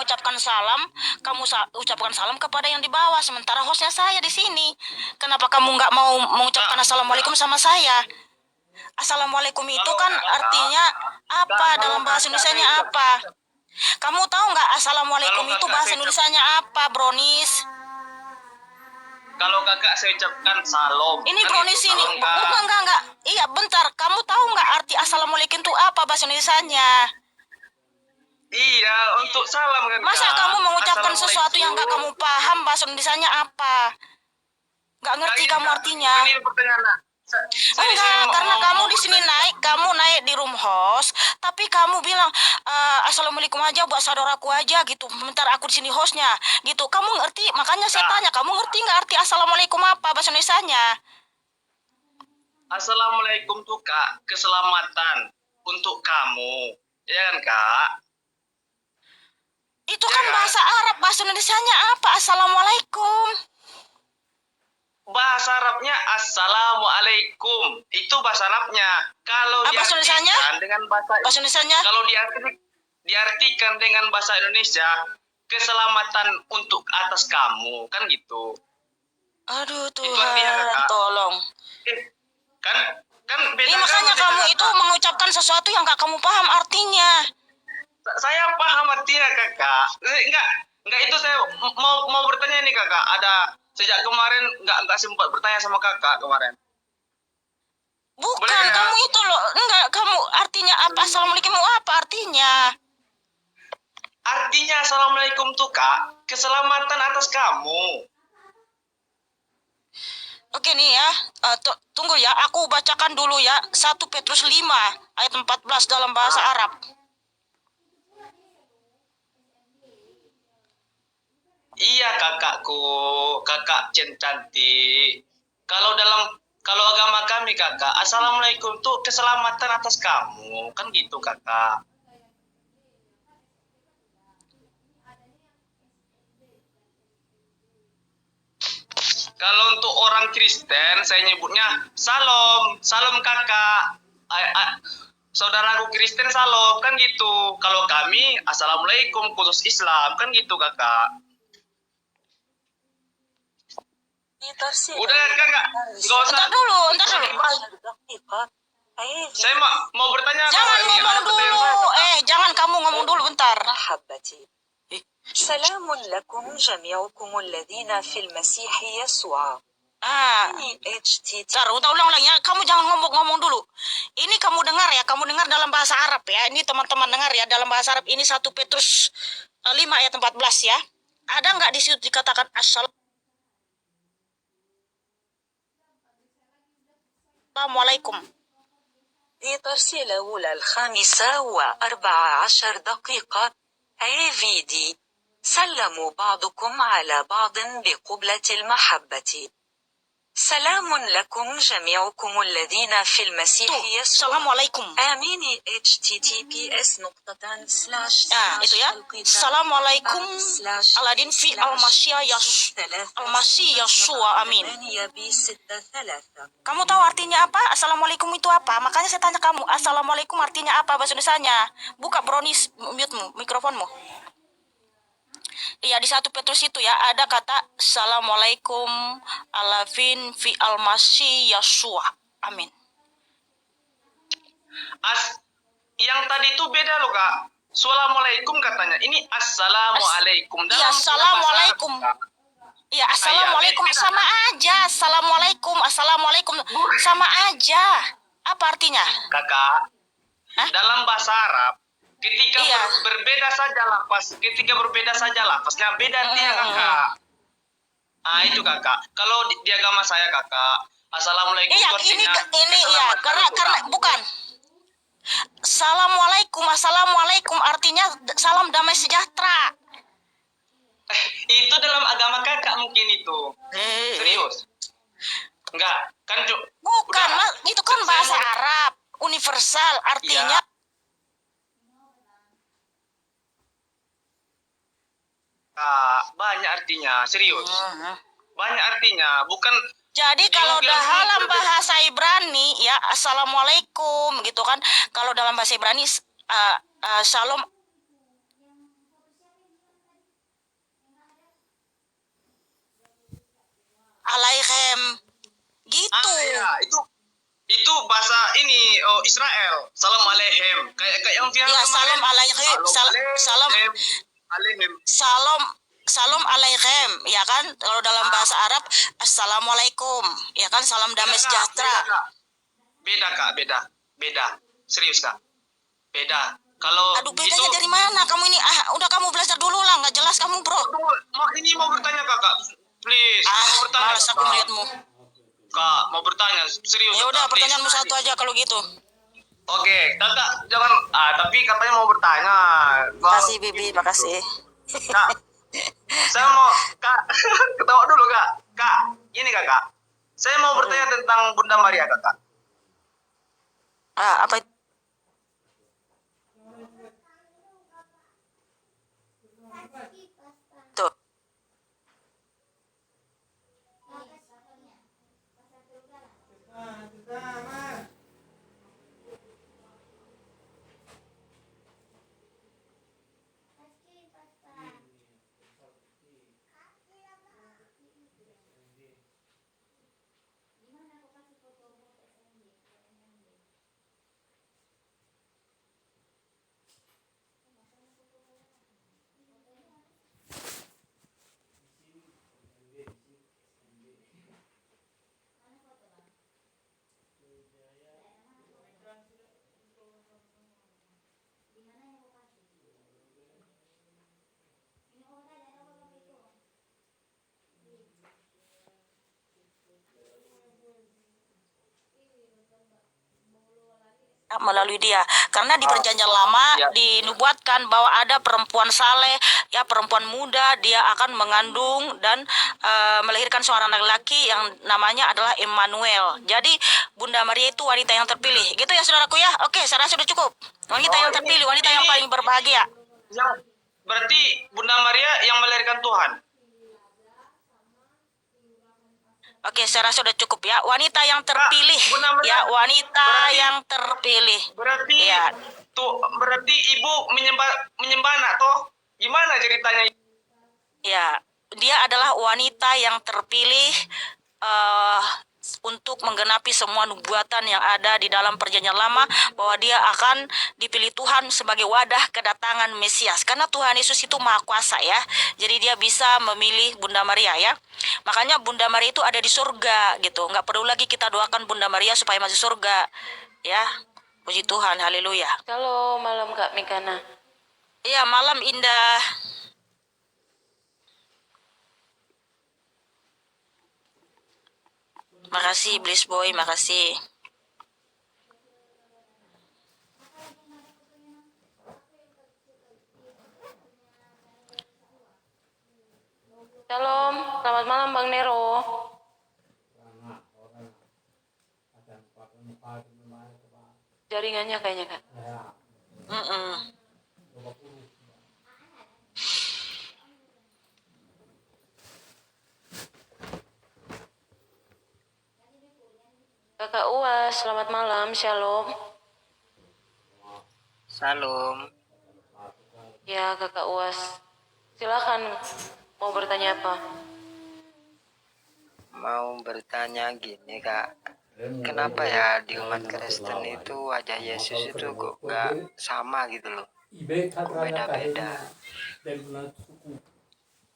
mengucapkan salam, kamu ucapkan salam kepada yang di bawah, sementara hostnya saya di sini. Kenapa kamu nggak mau mengucapkan assalamualaikum sama saya? Assalamualaikum itu kan artinya apa dalam bahasa Indonesianya apa? Kamu tahu nggak assalamualaikum itu bahasa Indonesianya apa, Bronis? Kalau kakak saya ucapkan salam. Ini Bronis ini. Enggak. Iya, bentar. Kamu tahu nggak arti assalamualaikum itu apa bahasa Indonesianya? Iya, untuk salam kan. Masa kamu mengucapkan sesuatu yang nggak kamu paham bahasa Indonesianya apa? Nggak ngerti kamu artinya. Ini pertanyaan. Enggak, karena kamu di sini kamu naik di room host, tapi kamu bilang assalamualaikum aja buat saudaraku aja gitu. Bentar aku di sini hostnya, gitu. Kamu ngerti? Makanya saya tanya, kamu ngerti nggak arti assalamualaikum apa bahasa Indonesianya? Assalamualaikum tuh kak, keselamatan untuk kamu, ya kan kak? Itu kan bahasa Arab, bahasa Indonesianya apa? Assalamualaikum. Bahasa Arabnya assalamualaikum, itu bahasa Arabnya. Kalau bahasa Indonesianya dengan bahasa Indonesianya, kalau diartikan dengan bahasa Indonesia, keselamatan untuk atas kamu, kan gitu. Aduh Tuhan, tolong. Kan beda. Makanya kamu itu mengucapkan sesuatu yang gak kamu paham artinya. Saya paham artinya kakak. Enggak itu saya mau bertanya nih kakak. Ada sejak kemarin enggak sempat bertanya sama kakak kemarin. Bukan, kamu itu loh. Enggak, kamu artinya apa? Assalamualaikum apa artinya? Artinya assalamualaikum tuh kak, keselamatan atas kamu. Oke nih ya, tunggu ya, aku bacakan dulu ya. 1 Petrus 5 ayat 14 dalam bahasa Arab. Iya kakakku, kakak cantik. Kalau agama kami kakak, assalamualaikum tuh keselamatan atas kamu, kan gitu kakak. Kalau untuk orang Kristen, saya nyebutnya salam kakak. Saudaraku Kristen salam, kan gitu. Kalau kami, assalamualaikum khusus Islam, kan gitu kakak. Udah kakak, nggak usah. Entar dulu. Saya mau bertanya. Jangan ngomong dulu. Jangan kamu ngomong dulu bentar. سلام لكم جميعكم الذين في المسيح يسوع. Ulang ya. Kamu jangan ngomong dulu. Ini kamu dengar ya, kamu dengar dalam bahasa Arab ya. Ini teman-teman dengar ya, dalam bahasa Arab ini 1 Petrus 5 ayat 14 ya. Ada nggak di situ dikatakan assalamualaikum? لترسل الأولى 5:14 دقيقة. AVD سلموا بعضكم على بعض بقبلة المحبة. سلام لكم جميعكم الذين في المسيح يسوع. Assalamualaikum. آمين. https:// itu ya. Assalamualaikum Aladin fi al-masih Yasua. Amin. Kamu tahu artinya apa? Assalamualaikum itu apa? Makanya saya tanya kamu, assalamualaikum artinya apa bahasa Indonesianya? Buka Bronis mute-mu, mikrofonmu. Iya, di 1 Petrus itu ya ada kata assalamualaikum alafin fi al-masih Yasua. Amin. Yang tadi itu beda loh kak. Assalamualaikum katanya. Ini assalamualaikum. Iya, assalamualaikum. Iya, assalamualaikum sama aja. Assalamualaikum sama aja. Apa artinya? Kakak, dalam bahasa Arab ketika berbeda saja lafaznya beda artinya kakak. Itu kakak. Kalau di agama saya kakak, assalamualaikum artinya ini ya karena bukan. Assalamualaikum artinya salam damai sejahtera. Itu dalam agama kakak mungkin itu. Serius? Enggak, kan bukan, itu kan bahasa Arab universal artinya. Banyak artinya, serius. Banyak artinya, bukan. Jadi kalau dalam bahasa Ibrani ya assalamualaikum gitu kan. Kalau dalam bahasa Ibrani salam itu. Ya, itu bahasa ini Israel. Salam aleihim. Kayak yang viral Ya, kemarin. salam alaikum, salam Aleihim. salam salam alaikum, ya kan? Kalau dalam bahasa Arab, assalamualaikum, ya kan? Salam damai sejahtera. Beda kak, beda. Serius kak, beda. Kalau Aduh, bedanya dari mana? Kamu ini udah kamu belajar dulu lah, nggak jelas kamu, bro. mau bertanya kakak, please. Mau bertanya malas aku kakak. melihatmu. Kak, mau bertanya serius. Ya udah, Kak, please. pertanyaanmu satu aja kalau gitu. Oke, kakak jangan. Tapi katanya mau bertanya. Makasih, Bibi, makasih. Kak, saya mau kak ketawa dulu kak. Kak, ini kakak. Saya mau bertanya tentang Bunda Maria kakak. Apa itu? Melalui dia, karena di perjanjian lama dinubuatkan bahwa ada perempuan saleh, ya, perempuan muda, dia akan mengandung dan melahirkan seorang laki-laki yang namanya adalah Immanuel. Jadi Bunda Maria itu wanita yang terpilih, gitu ya saudaraku ya. Oke, saya rasa sudah cukup. Wanita yang terpilih, wanita yang paling berbahagia. Berarti Bunda Maria yang melahirkan Tuhan. Oke, saya rasa sudah cukup ya. Wanita yang terpilih, ya, wanita yang terpilih. Berarti ya. Berarti ibu menyembah anak toh? Gimana ceritanya? Ya, dia adalah wanita yang terpilih untuk menggenapi semua nubuatan yang ada di dalam perjanjian lama, bahwa dia akan dipilih Tuhan sebagai wadah kedatangan Mesias. Karena Tuhan Yesus itu maha kuasa ya. Jadi dia bisa memilih Bunda Maria ya. Makanya Bunda Maria itu ada di surga gitu. Nggak perlu lagi kita doakan Bunda Maria supaya masuk surga. Ya, puji Tuhan, haleluya. Halo, malam Kak Mikana. Iya, malam indah. Makasih Bliss Boy, makasih. Shalom, selamat malam Bang Nero. Jaringannya kayaknya Kak. Kakak Uas, selamat malam, shalom. Salam. Ya Kakak Uas, silakan mau bertanya apa? Mau bertanya gini kak, kenapa ya di umat Kristen itu wajah Yesus itu kok gak sama gitu loh, kok beda-beda?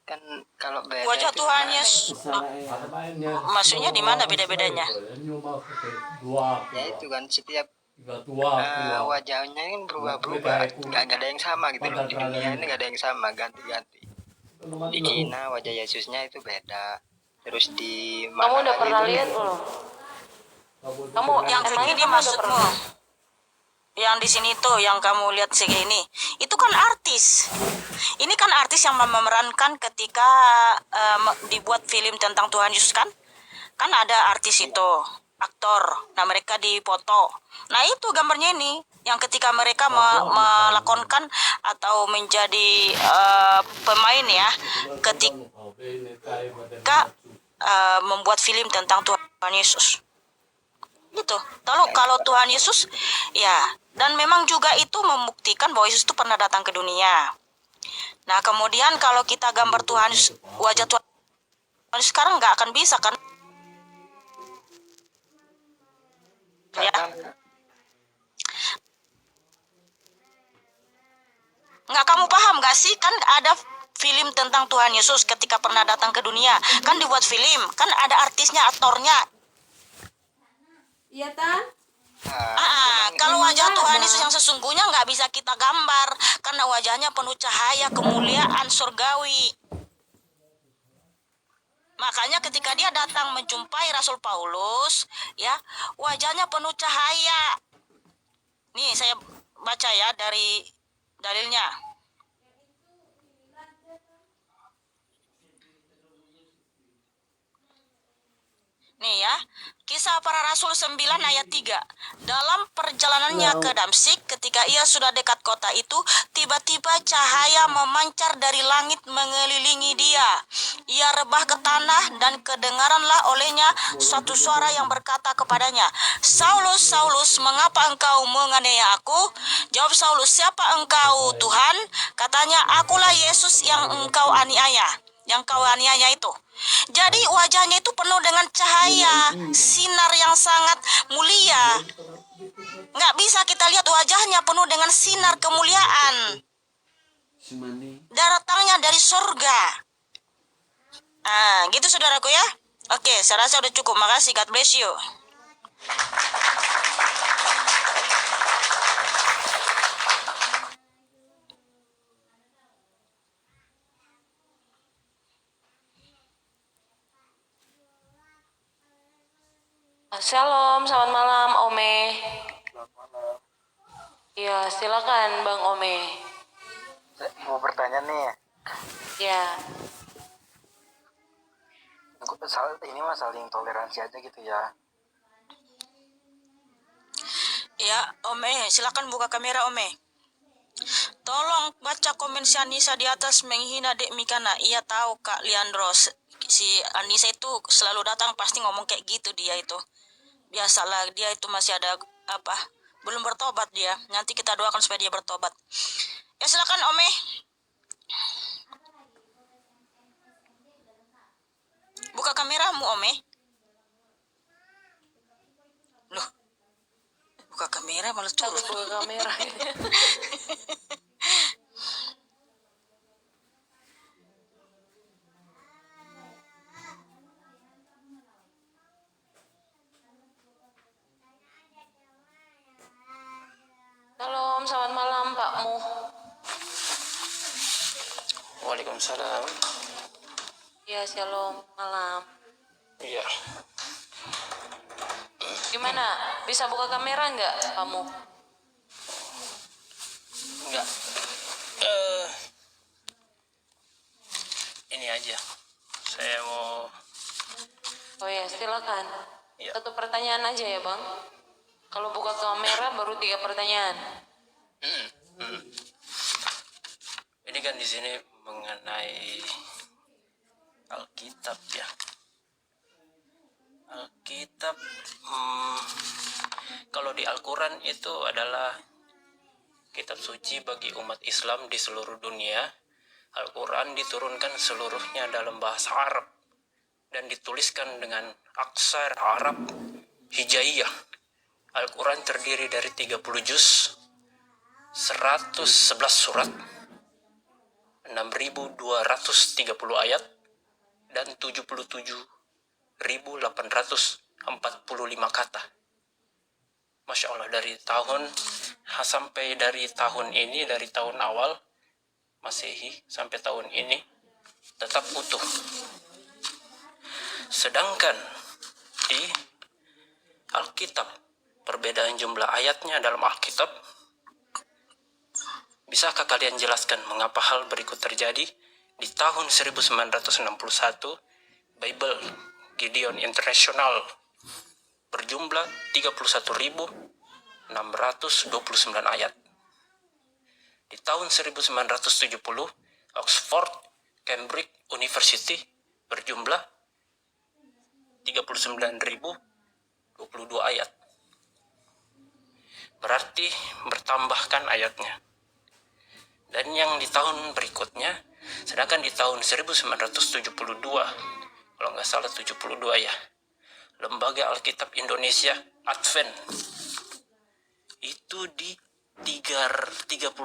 Kan kalau beda Wajah itu Tuhan gimana Yesus, ya? maksudnya di mana beda-bedanya? Ya itu kan setiap wajahnya kan berubah-berubah, gak ada yang sama gitu loh. Di dunia ini gak ada yang sama, ganti-ganti. Di Cina wajah Yesusnya itu beda, terus di Kamu mana udah lagi pernah itu lihat belum? Kamu Yang emangnya ini dia kamu udah maksudmu? pernah? Yang di sini tuh yang kamu lihat segini, itu kan artis. Ini kan artis yang memerankan ketika dibuat film tentang Tuhan Yesus kan? Kan ada artis itu, aktor. Nah, mereka dipoto. Nah, itu gambarnya ini yang ketika mereka melakonkan atau menjadi pemain ya, ketika membuat film tentang Tuhan Yesus. Gitu. Kalau Tuhan Yesus ya, dan memang juga itu membuktikan bahwa Yesus itu pernah datang ke dunia. Nah, kemudian kalau kita gambar Tuhan Yesus, wajah Tuhan Yesus sekarang nggak akan bisa kan? Ya. Nggak, kamu paham nggak sih? Kan ada film tentang Tuhan Yesus ketika pernah datang ke dunia. Kan dibuat film. Kan ada artisnya, aktornya. Iya, Tan? Kalau wajah Tuhan Yesus yang sesungguhnya nggak bisa kita gambar. Karena wajahnya penuh cahaya, kemuliaan, surgawi. Makanya ketika dia datang menjumpai Rasul Paulus, ya, wajahnya penuh cahaya. Nih, saya baca ya dari dalilnya. Nih ya, Kisah Para Rasul 9 ayat 3. Dalam perjalanannya ke Damsyik, ketika ia sudah dekat kota itu, tiba-tiba cahaya memancar dari langit mengelilingi dia. Ia rebah ke tanah dan kedengaranlah olehnya satu suara yang berkata kepadanya, Saulus, Saulus, mengapa engkau menganiaya aku? Jawab Saulus, siapa engkau Tuhan? Katanya, akulah Yesus yang engkau aniaya. Yang kau aniaya itu. Jadi wajahnya itu penuh dengan cahaya, sinar yang sangat mulia. Nggak bisa kita lihat wajahnya penuh dengan sinar kemuliaan. Datangnya dari surga. Gitu saudaraku ya. Oke, saya rasa udah cukup. Makasih, God bless you. Shalom, selamat malam, Ome. Iya, silakan Bang Ome. Mau bertanya nih, Ya, ini mah saling toleransi aja gitu ya. Ya, Ome, silakan buka kamera, Ome. Tolong baca komen si Anissa di atas menghina Dek Mikana. Iya tahu Kak Leandro, si Anissa itu selalu datang pasti ngomong kayak gitu dia itu. Biasalah, dia itu masih ada belum bertobat dia. Nanti kita doakan supaya dia bertobat. Ya silakan Ome. Buka kameramu Ome. Loh, buka kamera malah harus curut. buka kamera. Shalom, selamat malam Pak Mu. Waalaikumsalam. Ya, shalom, malam. Iya. Gimana? Bisa buka kamera nggak, Pak Mu? Enggak. Ini aja. Saya mau. Oh ya, silakan. Ya. Satu pertanyaan aja ya, Bang. Kalau buka kamera baru 3 pertanyaan. Ini kan di sini mengenai Alkitab ya. Alkitab, kalau di Al-Quran itu adalah kitab suci bagi umat Islam di seluruh dunia. Al-Quran diturunkan seluruhnya dalam bahasa Arab dan dituliskan dengan aksar Arab Hijaiyah. Al-Quran terdiri dari 30 juz, 111 surat, 6.230 ayat, dan 77.845 kata. Masya Allah, dari tahun ini, dari tahun awal Masehi sampai tahun ini tetap utuh. Sedangkan di Alkitab, perbedaan jumlah ayatnya dalam Alkitab, bisakah kalian jelaskan mengapa hal berikut terjadi? Di tahun 1961, Bible Gideon International berjumlah 31.629 ayat. Di tahun 1970, Oxford Cambridge University berjumlah 39.022 ayat. Berarti bertambahkan ayatnya. Dan yang di tahun berikutnya, sedangkan di tahun 1972, kalau nggak salah 72 ya, Lembaga Alkitab Indonesia Advent itu di 31.000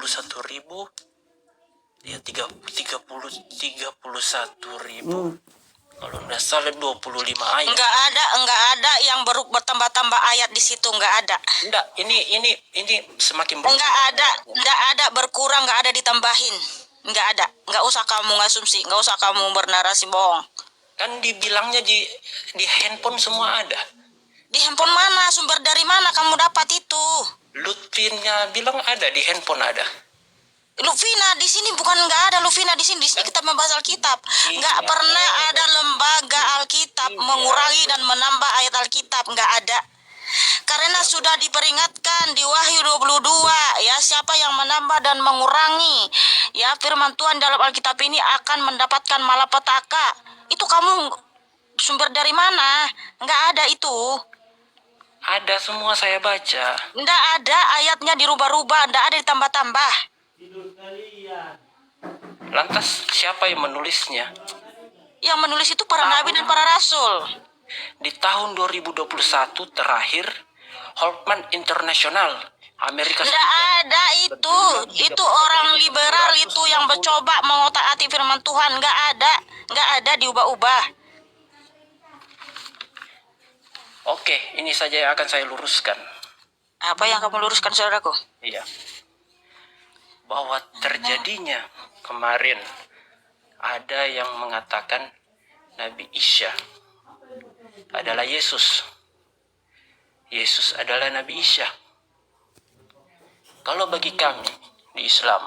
ya 31.000 kalau nggak salah 25 ayat. Enggak ada yang bertambah-tambah ayat di situ, enggak ada. Enggak, ini semakin Enggak ada berkurang, enggak ada ditambahin. Enggak ada. Enggak usah kamu ngasumsi, enggak usah kamu bernarasi bohong. kan dibilangnya di handphone semua ada. Di handphone mana? Sumber dari mana kamu dapat itu? Lutfinnya bilang ada di handphone ada. Lufina di sini bukan enggak ada Lufina di sini. Di sini kita membahas Alkitab. Enggak pernah ada lembaga Alkitab mengurangi dan menambah ayat Alkitab, enggak ada. Karena sudah diperingatkan di Wahyu 22 ya, siapa yang menambah dan mengurangi ya firman Tuhan dalam Alkitab ini akan mendapatkan malapetaka. Itu kamu sumber dari mana? Enggak ada itu. Ada semua saya baca. Enggak ada ayatnya dirubah-rubah, enggak ada ditambah-tambah. Lantas siapa yang menulisnya? Yang menulis itu para nabi dan para rasul. Di tahun 2021 terakhir, Holtman International Amerika Enggak Serikat. ada itu. Itu orang liberal itu yang mencoba mengotak-atik firman Tuhan. Enggak ada diubah-ubah. Oke, ini saja yang akan saya luruskan. Apa yang kamu luruskan, saudaraku? Iya. Bahwa terjadinya kemarin ada yang mengatakan Nabi Isa adalah Yesus. Yesus adalah Nabi Isa. Kalau bagi kami di Islam,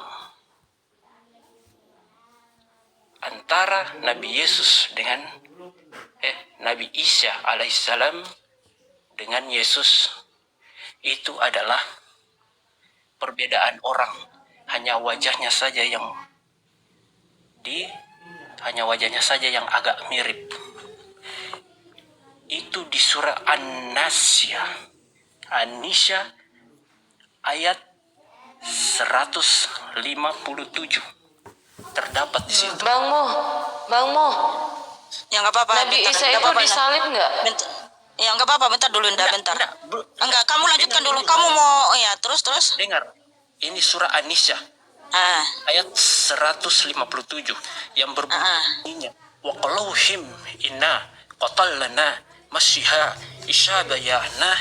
antara Nabi Yesus dengan Nabi Isa alaihissalam dengan Yesus itu adalah perbedaan orang. Hanya wajahnya saja yang agak mirip. Itu di surah An-Nasya ayat 157 terdapat di situ. Bang Mo, Ya enggak apa-apa. Nabi bentar, Isa enggak itu apa-apa, disalib nggak? bentar. Ya enggak apa-apa, bentar dulu, bentar. Enggak, kamu lanjutkan dulu. Kamu mau ya terus. Dengar, ini surah An-Nisa Ah, ayat 157 yang berbunyinya wa qalauhim inna qatalna masyiha isyabayana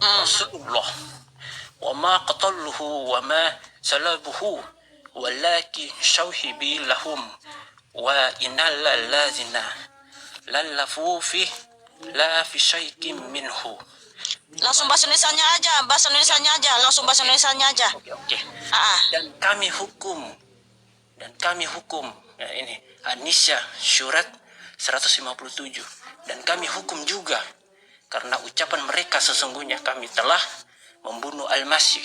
Rasulullah wa ma qataluhu wa ma salabuhu walaki syauhibi lahum wa innal ladzina lallafu fi la fi syai'in minhu. langsung bahasa Indonesianya aja, langsung bahasa Indonesianya aja. Oke. Ah. Dan kami hukum ya ini An-Nisa surat 157 dan kami hukum juga karena ucapan mereka sesungguhnya kami telah membunuh Al-Masih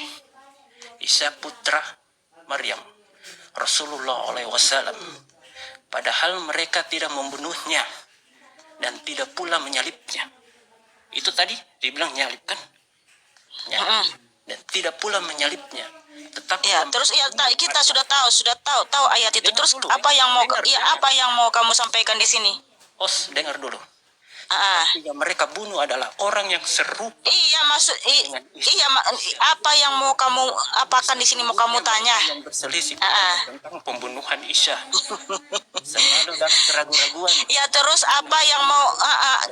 Isa putra Maryam Rasulullah SAW padahal mereka tidak membunuhnya dan tidak pula menyalibnya. Itu tadi dibilang nyalip kan? Ya. Dan tidak pula menyalipnya. Tetapi Ya, terus ya kita sudah tahu ayat itu. Terus apa yang mau kamu sampaikan di sini? dengar dulu. Ah. Yang mereka bunuh adalah orang yang serupa. Iya, apa yang mau kamu apakan di sini mau kamu tanya? Yang berselisih tentang pembunuhan Isa. Selalu dalam keraguan-raguan. Ya, terus apa yang mau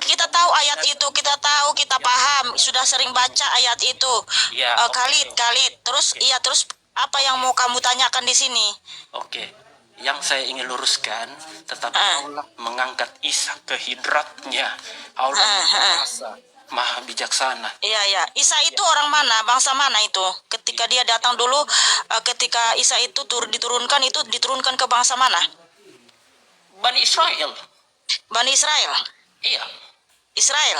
kita tahu ayat itu, kita paham, sudah sering baca ayat itu. Ya, Khalid. Terus terus apa yang mau kamu tanyakan di sini? Oke. Yang saya ingin luruskan, tetapi Allah mengangkat Isa ke hidratnya. Allah maha bijaksana. Iya. Isa itu orang mana? Bangsa mana itu? Ketika dia datang dulu, ketika Isa itu diturunkan ke bangsa mana? Bani Israel. Bani Israel. Iya. Israel.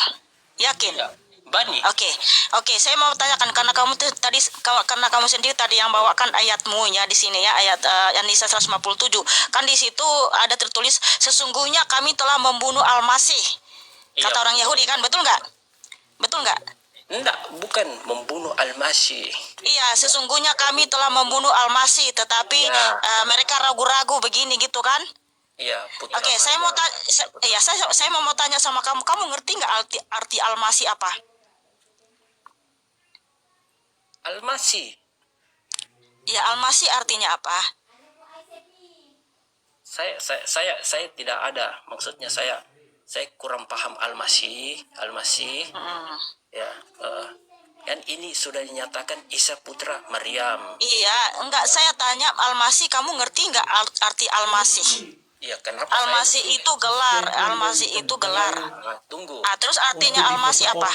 Yakin? Iya. Bani. Oke, saya mau tanyakan karena kamu sendiri tadi yang bawakan ayatmu ya di sini ya, ayat An-Nisa 157. Kan di situ ada tertulis sesungguhnya kami telah membunuh Al-Masih. Kata orang Yahudi kan, betul nggak? Enggak, bukan membunuh Al-Masih. Iya, sesungguhnya kami telah membunuh Al-Masih, tetapi mereka ragu-ragu begini gitu kan? Iya, Oke, saya mau tanya sama kamu. Kamu ngerti nggak arti Al-Masih apa? Al-Masih. Ya, Al-Masih artinya apa? Saya tidak ada, maksudnya saya kurang paham Al-Masih ya, kan ini sudah dinyatakan Isa putra Maryam. Iya, enggak, saya tanya Al-Masih, kamu ngerti enggak arti Al-Masih? Ya, kenapa Al-Masih itu gelar, Al-Masih itu gelar. tunggu, Terus artinya Al-Masih apa?